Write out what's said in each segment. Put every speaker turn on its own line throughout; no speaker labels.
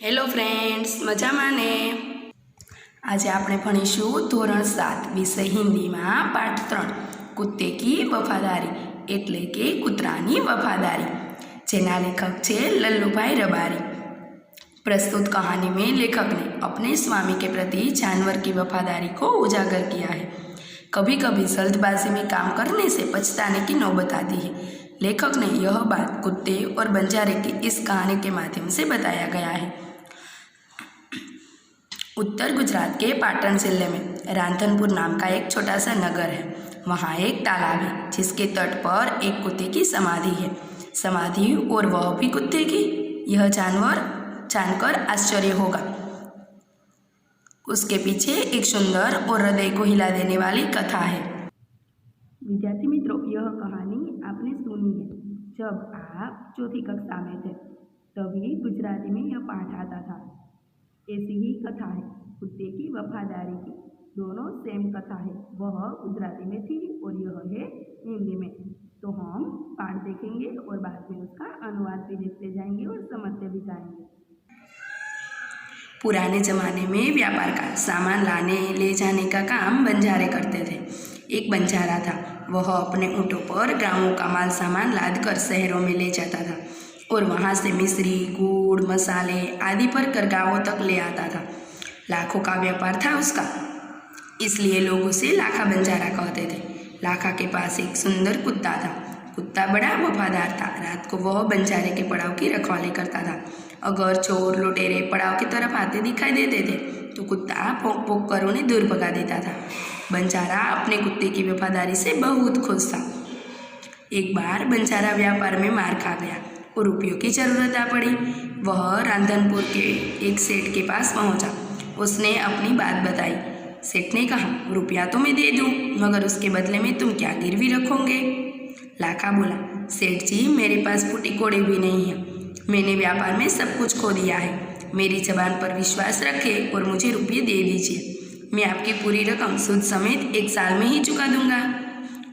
Hello friends, मजाમાં ને? આજે આપણે ભણીશું ધોરણ 7 વિષય હિન્દીમાં પાઠ 3 કુત્તે કી વફાદારી એટલે કે કૂતરાની વફાદારી, જેના લેખક છે लल्लूभाई रबारी। प्रस्तुत कहानी में लेखक ने अपने स्वामी के प्रति जानवर की वफादारी को उजागर किया है। कभी कभी जल्दबाजी में काम करने से पछताने की नौबत आती है। लेखक ने यह बात कुत्ते और बंजारे की इस कहानी के माध्यम से बताया गया है। उत्तर गुजरात के पाटन जिले में रांधनपुर नाम का एक छोटा सा नगर है। वहाँ एक तालाब है जिसके तट पर एक कुत्ते की समाधि है। समाधि और वह भी कुत्ते की। यह जानकर आश्चर्य होगा। उसके पीछे एक सुंदर और हृदय को हिला देने वाली कथा है। विद्यार्थी मित्रों, यह कहानी आपने सुनी है जब आप चौथी कक्षा में थे, तभी गुजराती में यह पाठ आता था। ऐसी ही कथा है कुत्ते की वफादारी की। दोनों सेम कथा है, वह गुजराती में थी और यह है हिंदी में। तो हम पाठ देखेंगे और बाद में उसका अनुवाद भी देखते जाएंगे और समझते भी जाएंगे। पुराने ज़माने में व्यापार का सामान लाने ले जाने का काम बंजारे करते थे। एक बंजारा था, वह अपने ऊँटों पर गाँवों का माल सामान लाद कर शहरों में ले जाता था और वहाँ से मिश्री, गुड़, मसाले आदि पर कर गाँवों तक ले आता था। लाखों का व्यापार था उसका, इसलिए लोग उसे लाखा बंजारा कहते थे। लाखा के पास एक सुंदर कुत्ता था। कुत्ता बड़ा वफादार था। रात को वह बंजारे के पड़ाव की रखवाली करता था। अगर चोर लुटेरे पड़ाव की तरफ आते दिखाई देते थे तो कुत्ता भौंक भौंक कर उन्हें दूर भगा देता था। बंजारा अपने कुत्ते की वफादारी से बहुत खुश था। एक बार बंजारा व्यापार में मार खा गया और रुपयों की ज़रूरत आ पड़ी। वह रांधनपुर के एक सेठ के पास पहुंचा। उसने अपनी बात बताई। सेठ ने कहा, रुपया तो मैं दे दूं, मगर उसके बदले में तुम क्या गिरवी रखोगे? लाखा बोला, सेठ जी, मेरे पास फूटी कोड़ी भी नहीं है। मैंने व्यापार में सब कुछ खो दिया है। मेरी जबान पर विश्वास रखें और मुझे रुपये दे दीजिए। मैं आपकी पूरी रकम सूद समेत 1 साल में ही चुका दूंगा।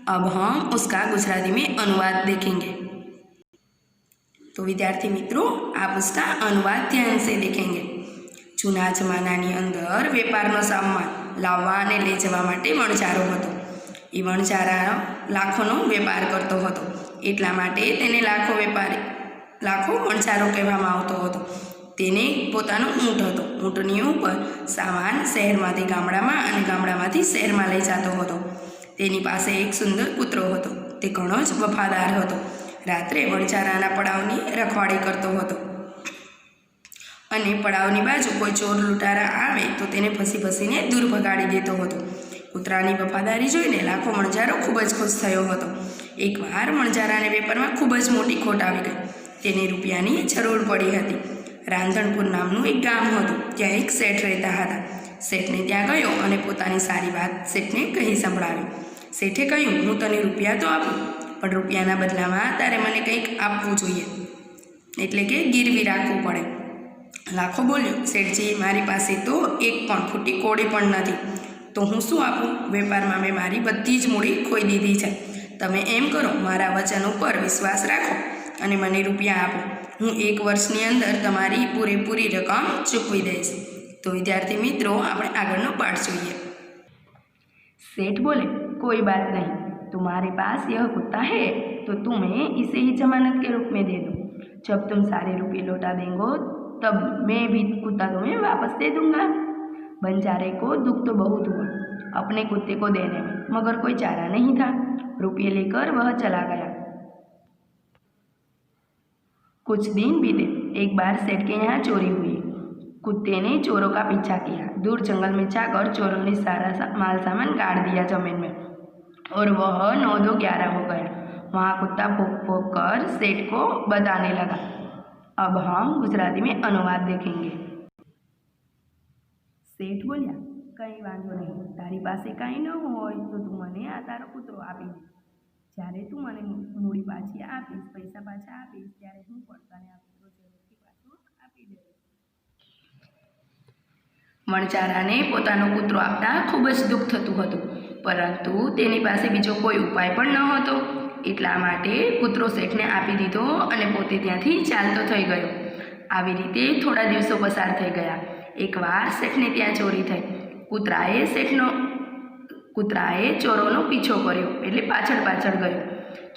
अब हम उसका गुजराती में अनुवाद देखेंगे। तो विद्यार्थी मित्रों, आप उसका अनुवाद ध्यान से देखेंगे। जूना जमानानी अंदर वेपारनो सामान लाववा अने ले जवा माटे वणजारो हतो। ए वणजारा लाखोनो वेपार करतो हतो, एटला माटे तेने लाखो वणजारो कहेवामां आवतो हतो। तेने पोतानो ऊँट हतो। ऊँटनी उपर सामान शहेरमांथी गामडामां अने गामडामांथी शहेरमां लई जातो हतो। तेनी पासे एक सुंदर कूतरो हतो। ते घणो ज वफादार हतो। रात्रे वणजाराना पड़ावनी रखवाड़ी करतो हतो अने पड़ावनी बाजू कोई चोर लूटारा आवे तो तेने फसी फसीने दूर भगाड़ी देतो हतो। कूतरानी वफादारी जोईने लाखो वणजारो खूब ज खुश थयो हतो। एक बार वणजाराने वेपारमां खूब ज मोटी खोट आवी गई। तेने रूपियानी जरूर पड़ी हती। रांधणपुर नामनुं एक गाम हतुं। त्यां एक सेठ रहेता हता। सेठने त्यां गयो अने पोतानी सारी बात सेठने कही संभळावी। सेठे कह्युं, हूँ तने रुपया तो आपूं, पण रुपयाना बदलामां तारे मने कंईक आपवुं जोईए, एटले के गिरवी राखवुं पड़े। लाखो बोल्यो, सेठजी, मारी पासे तो एक पण फूटी कोड़ी पण नथी, तो हूँ शुं आपूं? वेपारमां मैं मारी बधी ज मूड़ी खोई दीधी छे। तमे एम करो, मारा वचन पर विश्वास राखो अने मने रुपया आपो। हूँ 1 वर्षनी अंदर तमारी पूरेपूरी रकम चूकवी दईश। तो विद्यार्थी मित्रों, आपणे आगळनो पाठ जोईए। सेठ बोले, कोई बात नहीं, तुम्हारे पास यह कुत्ता है तो तुम्हें इसे ही जमानत के रूप में दे दूँ। जब तुम सारे रुपये लौटा देंगे तब मैं भी कुत्ता तुम्हें वापस दे दूंगा। बंजारे को दुख तो बहुत हुआ अपने कुत्ते को देने में, मगर कोई चारा नहीं था। रुपये लेकर वह चला गया। कुछ दिन बीते। एक बार सेठ के यहाँ चोरी हुई। कुत्ते ने चोरों का पीछा किया। दूर जंगल में जाकर चोरों ने सारा माल सामान गाड़ दिया जमीन में और वह 9-2-11 हो गया। वहाँ कुत्ता भौंक भौंक कर सेठ को बताने लगा। अब हम गुजराती में अनुवाद देखेंगे। सेठ बोल्या, कई वांधो नहीं, तारी पासे कई न होय तो तू मने आ तारो कूतरो आपी दे। ज्यारे तू मने मूड़ी पाછી આપીશ, पैसा पाछा આપીશ, त्यारे हूँ पण तने आ कूतरो ઝડપથી પાછો આપી દઈશ। वणजाराने पोतानो कूतरो आपता खूब ज दुख थतुं हतुं, परंतु तेनी पासे बीजो कोई उपाय पण न हतो। એટલા માટે કૂતરો શેઠને આપી દીધો અને પોતે ત્યાંથી ચાલતો થઈ ગયો। આવી રીતે થોડા દિવસો પસાર થઈ ગયા. એકવાર શેઠને ત્યાં ચોરી થઈ. કૂતરાએ ચોરોનો પીછો કર્યો એટલે પાછળ પાછળ ગયો.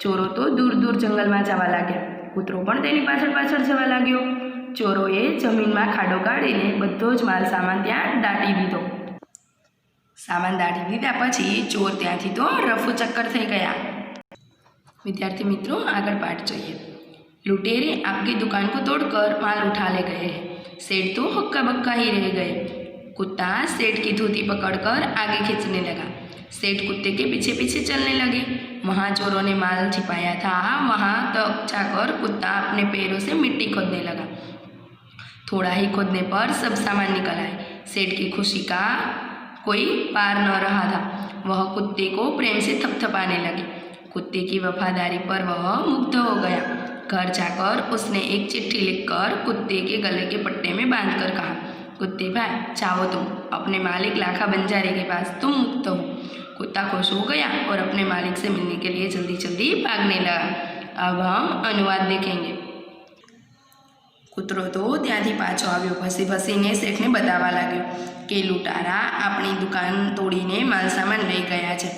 ચોરો તો દૂર દૂર જંગલમાં જવા લાગ્યા. કૂતરો પણ તેની પાછળ પાછળ જવા લાગ્યો. ચોરોએ જમીનમાં ખાડો કાઢીને બધો જ માલ સામાન ત્યાં દાટી દીધો. સામાન દાટી દીધા પછી ચોર ત્યાંથી તો રફુ ચક્કર થઈ ગયા. विद्यार्थी मित्रों, आगे पाठ चाहिए. लुटेरे आपकी दुकान को तोड़कर माल उठा ले गए हैं. सेठ तो हक्का बक्का ही रह गए. कुत्ता सेठ की धोती पकड़कर आगे खींचने लगा. सेठ कुत्ते के पीछे पीछे चलने लगे. वहाँ चोरों ने माल छिपाया था, वहाँ तक जाकर कुत्ता अपने पैरों से मिट्टी खोदने लगा. थोड़ा ही खोदने पर सब सामान निकल आए. सेठ की खुशी का कोई पार न रहा था. वह कुत्ते को प्रेम से थपथपाने लगे. कुत्ते की वफादारी पर वह मुग्ध हो गया. घर जाकर उसने एक चिट्ठी लिखकर कुत्ते के गले के पट्टे में बांधकर कहा, कुत्ते भाई, चाहो तुम अपने मालिक लाखा बंजारे के पास तुम मुक्त हो. कुत्ता खुश हो गया और अपने मालिक से मिलने के लिए जल्दी जल्दी भागने लगा. अब हम अनुवाद देखेंगे. કૂતરો તો ત્યાંથી પાછો આવ્યો. ભસી ભસીને શેઠને બતાવવા लाग्यो કે લૂંટારા આપણી દુકાન તોડીને માલસામાન લઈ ગયા છે.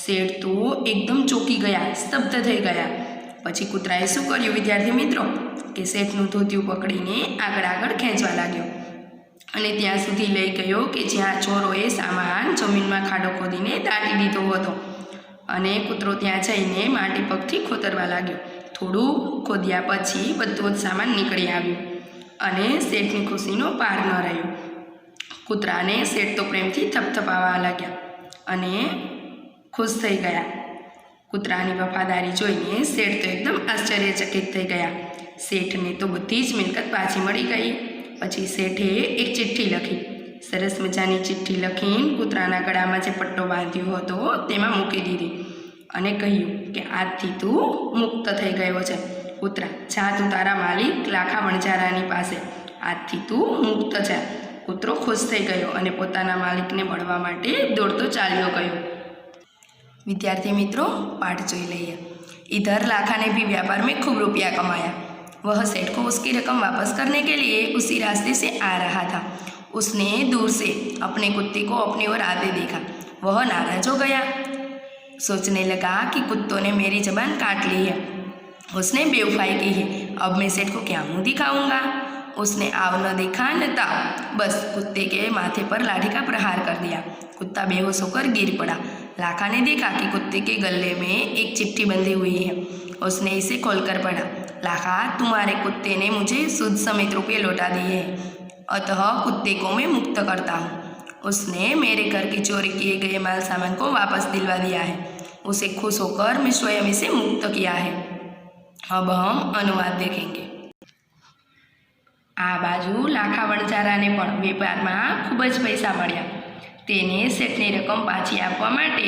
શેઠ તો એકદમ ચોંકી ગયા, સ્તબ્ધ થઈ ગયા. પછી કૂતરાએ શું કર્યું વિદ્યાર્થી મિત્રો કે શેઠનું ધોતિયું પકડીને આગળ આગળ ખેંચવા લાગ્યો અને ત્યાં સુધી લઈ ગયો કે જ્યાં ચોરોએ સામાન જમીનમાં ખાડો ખોદીને દાટી દીધો હતો. અને કૂતરો ત્યાં જઈને માટી પગથી ખોતરવા લાગ્યો. થોડું ખોદ્યા પછી બધો જ સામાન નીકળી આવ્યો અને શેઠની ખુશીનો પાર ન રહ્યો. કૂતરાને શેઠ તો પ્રેમથી થપથપાવા લાગ્યા અને खुश થઈ ગયા. કૂતરાની વફાદારી જોઈને શેઠ તો એકદમ આશ્ચર્યચકિત થઈ ગયા. શેઠને તો બધી જ મિલકત પાછી મળી ગઈ. પછી શેઠે એક ચિઠ્ઠી લખી. સરસ મજાની ચિઠ્ઠી લખીને કૂતરાના ગળામાં જે પટ્ટો બાંધ્યો હતો તેમાં મૂકી દીધી અને કહ્યું કે આજથી તું મુક્ત થઈ ગયો છે. કૂતરા, જા તું તારા માલિક લાખા વણજારાની પાસે. આજથી તું મુક્ત છે. કૂતરો ખુશ થઈ ગયો અને પોતાના માલિકને મળવા માટે દોડતો ચાલ્યો ગયો. विद्यार्थी मित्रों, पाठ जोई लईए. इधर लाखा ने भी व्यापार में खूब रुपया कमाया. वह सेठ को उसकी रकम वापस करने के लिए उसी रास्ते से आ रहा था. उसने दूर से अपने कुत्ते को अपनी ओर आते देखा. वह नाराज हो गया. सोचने लगा कि कुत्तों ने मेरी जबान काट ली है. उसने बेवफाई की है. अब मैं सेठ को क्या मुँह दिखाऊंगा. उसने आव न देखा न ताव, बस कुत्ते के माथे पर लाठी का प्रहार कर दिया. कुत्ता बेहोश होकर गिर पड़ा. लाखा ने देखा कि कुत्ते के गले में एक चिट्ठी बंधी हुई है. उसने इसे खोलकर पढ़ा. लाखा, तुम्हारे कुत्ते ने मुझे सूद समेत रुपये लौटा दिए हैं, अतः कुत्ते को मैं मुक्त करता हूँ. उसने मेरे घर की चोरी किए गए माल सामान को वापस दिलवा दिया है. उसे खुश होकर मैं स्वयं इसे मुक्त किया है. अब हम अनुवाद देखेंगे. आ बाजू लाखा वणजाराने पण वेपाરમાં ખૂબ જ પૈસા મળ્યા. તેને શેઠની રકમ પાછી આપવા માટે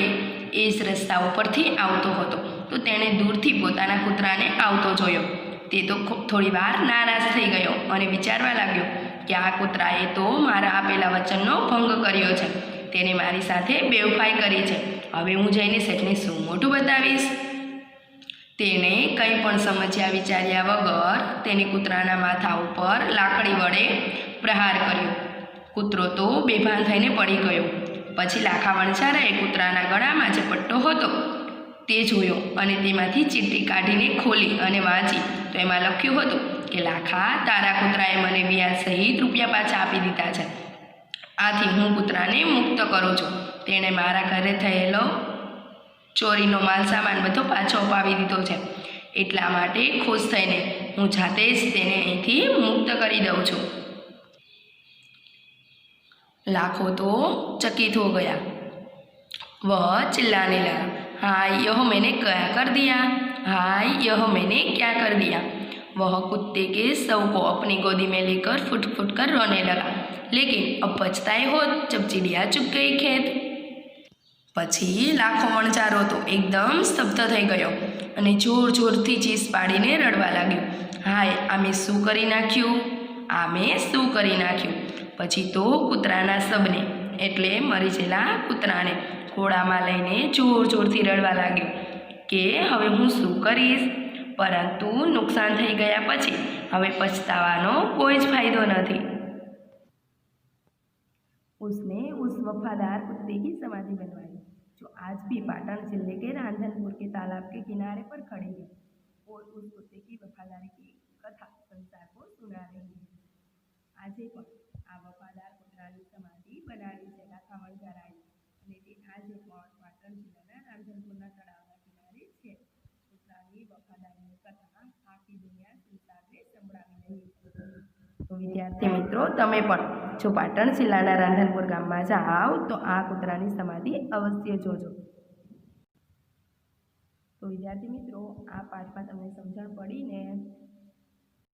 એ જ રસ્તા ઉપરથી આવતો હતો તો તેણે દૂરથી પોતાના કૂતરાને આવતો જોયો. તે તો થોડી વાર નારાજ થઈ ગયો અને વિચારવા લાગ્યો કે આ કૂતરાએ તો મારા આપેલા વચનનો ભંગ કર્યો છે. તેણે મારી સાથે બેવફાઈ કરી છે. હવે હું જઈને શેઠને શું મોઢું બતાવીશ. તેણે કંઈ પણ સમજ્યા વિચાર્યા વગર તેને કૂતરાના માથા ઉપર લાકડી વડે પ્રહાર કર્યો. કૂતરો તો બેભાન થઈને પડી ગયો. પછી લાખા વણજારાએ કૂતરાના ગળામાં જે પટ્ટો હતો તે જોયો અને તેમાંથી ચીઠ્ઠી કાઢીને ખોલી અને વાંચી તો એમાં લખ્યું હતું કે લાખા, તારા કૂતરાએ મને વ્યાજ સહિત રૂપિયા પાછા આપી દીધા છે. આથી હું કૂતરાને મુક્ત કરું છું. તેણે મારા ઘરે થયેલો ચોરીનો માલ સામાન બધો પાછો અપાવી દીધો છે. એટલા માટે ખુશ થઈને હું જાતે જ તેને અહીંથી મુક્ત કરી દઉં છું. लाखो तो चकित हो गया. वह चिल्लाने लगा, हाय यह मैंने क्या कर दिया, हाय यह मैंने क्या कर दिया. वह कुत्ते के शव को अपनी गोदी में लेकर फुट फुट कर रोने लगा. लेकिन अब पछताए होत जब चिड़िया चुग गई खेत. પછી લાખો વણજારો તો એકદમ સ્તબ્ધ થઈ ગયો અને જોર જોરથી ચીસ પાડીને રડવા લાગ્યો. હાય, આમે શું કરી નાખ્યું, આમે શું કરી નાખ્યું. પછી તો કૂતરાના શબને એટલે મરી ગયેલા કૂતરાને ઘોડામાં લઈને જોર જોરથી રડવા લાગ્યો કે હવે હું શું કરીશ. પરંતુ નુકસાન થઈ ગયા પછી હવે પછતાવાનો કોઈ જ ફાયદો નથી। उसने उस वफादार कुत्ते की समाधि बनवाई जो आज भी पाटन जिले के रांधनपुर के तालाब के किनारे पर खड़ी है और उस कुत्ते की वफादारी की कथा संसार को सुना रही है। આજે પણ આ વફાદાર કૂતરાની સમાધિ બનાવી છે રાખામણ કરાઈ અને તે આજે પણ પાટણ જિલ્લાના રાંધનપુરના તળાવના કિનારે છે। કૂતરાની વફાદારીની કથા આખી દુનિયા સંસારને સંભળાવી રહી છે। તો વિદ્યાર્થી મિત્રો, તમે પણ જો પાટણ જિલ્લાના રાંધનપુર ગામમાં જાઓ તો આ કૂતરાની સમાધિ અવશ્ય જોજો। તો વિદ્યાર્થી મિત્રો, આ પાઠમાં તમને સમજણ પડી ને?